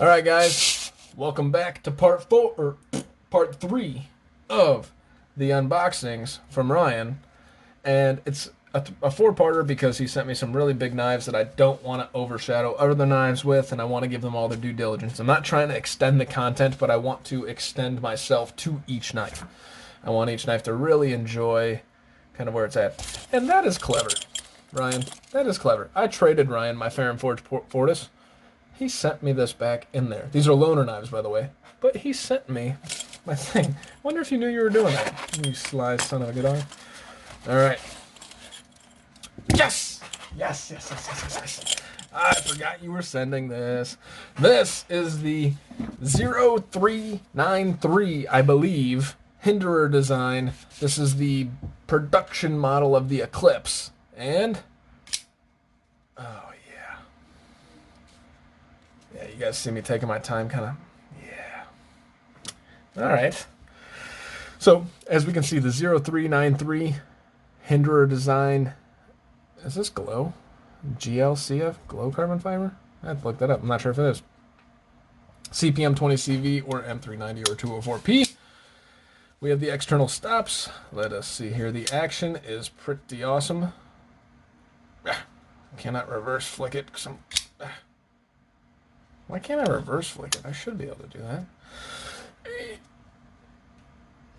All right, guys, welcome back to part three of the unboxings from Ryan, and it's a four-parter because he sent me some really big knives that I don't want to overshadow other knives with, and I want to give them all their due diligence. I'm not trying to extend the content, but I want to extend myself to each knife. I want each knife to really enjoy kind of where it's at, and that is clever, Ryan. That is clever. I traded Ryan my Ferrum Forge Fortis. He sent me this back in there. These are loaner knives, by the way. But he sent me my thing. Wonder if you knew you were doing that. You sly son of a good eye. Alright. Yes! Yes. I forgot you were sending this. This is the 0393, I believe, Hinderer design. This is the production model of the Eclipse. And... oh, yeah, you guys see me taking my time, kind of. Yeah. All right. So, as we can see, the 0393 Hinderer design. Is this glow? GLCF? Glow carbon fiber? I have to look that up. I'm not sure if it is. CPM 20CV or M390 or 204P. We have the external stops. Let us see here. The action is pretty awesome. Cannot reverse flick it because I'm... why can't I reverse flick it? I should be able to do that.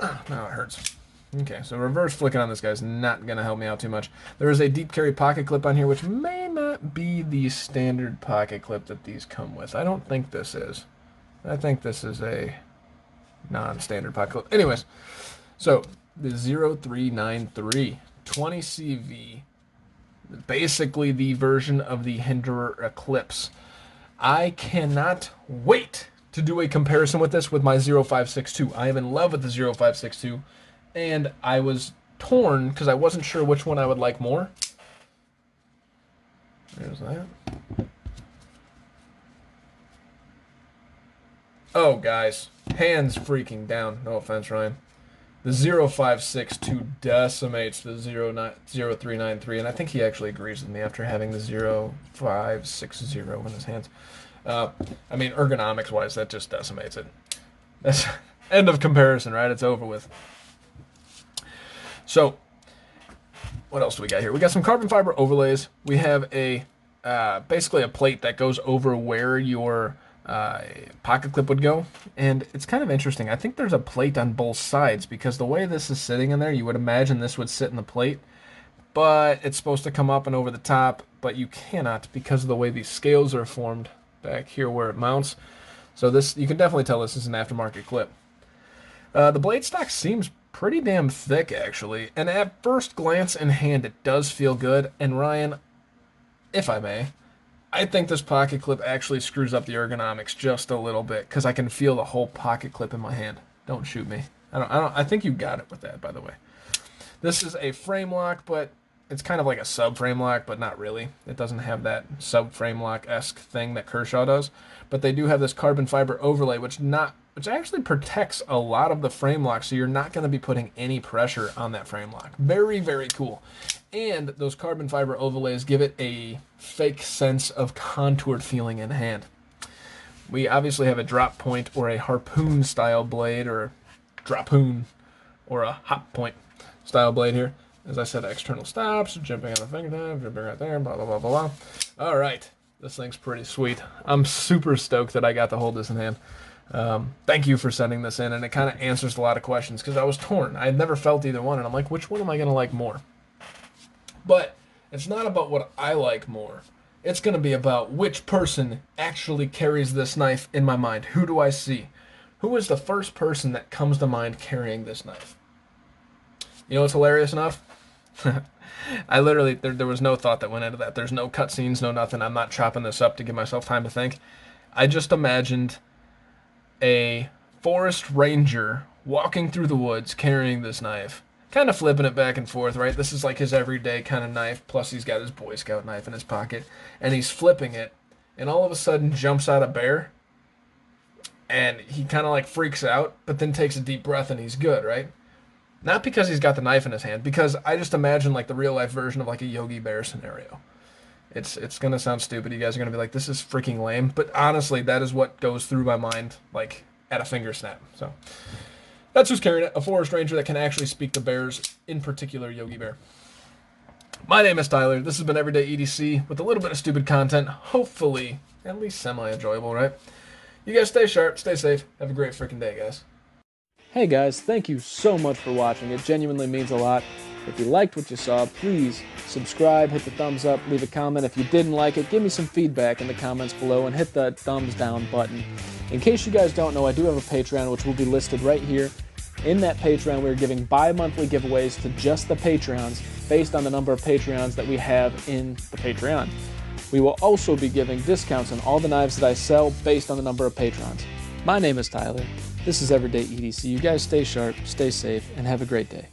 Oh, now it hurts. Okay, so reverse flicking on this guy's not going to help me out too much. There is a deep carry pocket clip on here, which may not be the standard pocket clip that these come with. I don't think this is. I think this is a non-standard pocket clip. Anyways, so the 0393 20CV, basically the version of the Hinderer Eclipse. I cannot wait to do a comparison with this with my 0562. I am in love with the 0562, and I was torn because I wasn't sure which one I would like more. There's that. Oh, guys. Hands freaking down. No offense, Ryan. The 0562 decimates the 0393, and I think he actually agrees with me after having the 0560 in his hands. I mean, ergonomics-wise, that just decimates it. That's end of comparison, right? It's over with. So, what else do we got here? We got some carbon fiber overlays. We have a basically a plate that goes over where your pocket clip would go, and it's kind of interesting. I think there's a plate on both sides because the way this is sitting in there, you would imagine this would sit in the plate, but it's supposed to come up and over the top, but you cannot because of the way these scales are formed back here where it mounts. So this, you can definitely tell this is an aftermarket clip. The blade stock seems pretty damn thick, actually, and at first glance in hand, it does feel good. And Ryan, if I may, I think this pocket clip actually screws up the ergonomics just a little bit because I can feel the whole pocket clip in my hand. Don't shoot me. I think you got it with that, by the way. This is a frame lock, but it's kind of like a sub-frame lock, but not really. It doesn't have that sub-frame lock-esque thing that Kershaw does. But they do have this carbon fiber overlay, which actually protects a lot of the frame lock, so you're not going to be putting any pressure on that frame lock. Very, very cool. And those carbon fiber overlays give it a fake sense of contoured feeling in hand. We obviously have a drop point or a harpoon style blade, or drop-hoon, or a hop point style blade here. As I said, external stops, jumping on the fingertip, jumping right there, blah, blah, blah, blah, blah. All right, this thing's pretty sweet. I'm super stoked that I got to hold this in hand. Thank you for sending this in, and it kind of answers a lot of questions because I was torn. I had never felt either one, and I'm like, which one am I going to like more? But it's not about what I like more. It's going to be about which person actually carries this knife in my mind. Who do I see? Who is the first person that comes to mind carrying this knife? You know what's hilarious enough? I literally, there was no thought that went into that. There's no cutscenes, no nothing. I'm not chopping this up to give myself time to think. I just imagined a forest ranger walking through the woods carrying this knife, kind of flipping it back and forth, right? This is like his everyday kind of knife, plus he's got his Boy Scout knife in his pocket, and he's flipping it, and all of a sudden jumps out a bear, and he kind of like freaks out, but then takes a deep breath and he's good, right? Not because he's got the knife in his hand, because I just imagine like the real life version of like a Yogi Bear scenario. It's gonna sound stupid. You guys are gonna be like, this is freaking lame. But honestly, that is what goes through my mind, like, at a finger snap. So that's who's carrying it. A forest ranger that can actually speak to bears, in particular Yogi Bear. My name is Tyler. This has been Everyday EDC with a little bit of stupid content. Hopefully, at least semi-enjoyable, right? You guys stay sharp, stay safe. Have a great freaking day, guys. Hey guys, thank you so much for watching. It genuinely means a lot. If you liked what you saw, please subscribe, hit the thumbs up, leave a comment. If you didn't like it, give me some feedback in the comments below and hit the thumbs down button. In case you guys don't know, I do have a Patreon, which will be listed right here. In that Patreon, we're giving bi-monthly giveaways to just the Patreons based on the number of Patreons that we have in the Patreon. We will also be giving discounts on all the knives that I sell based on the number of patrons. My name is Tyler. This is Everyday EDC. You guys stay sharp, stay safe, and have a great day.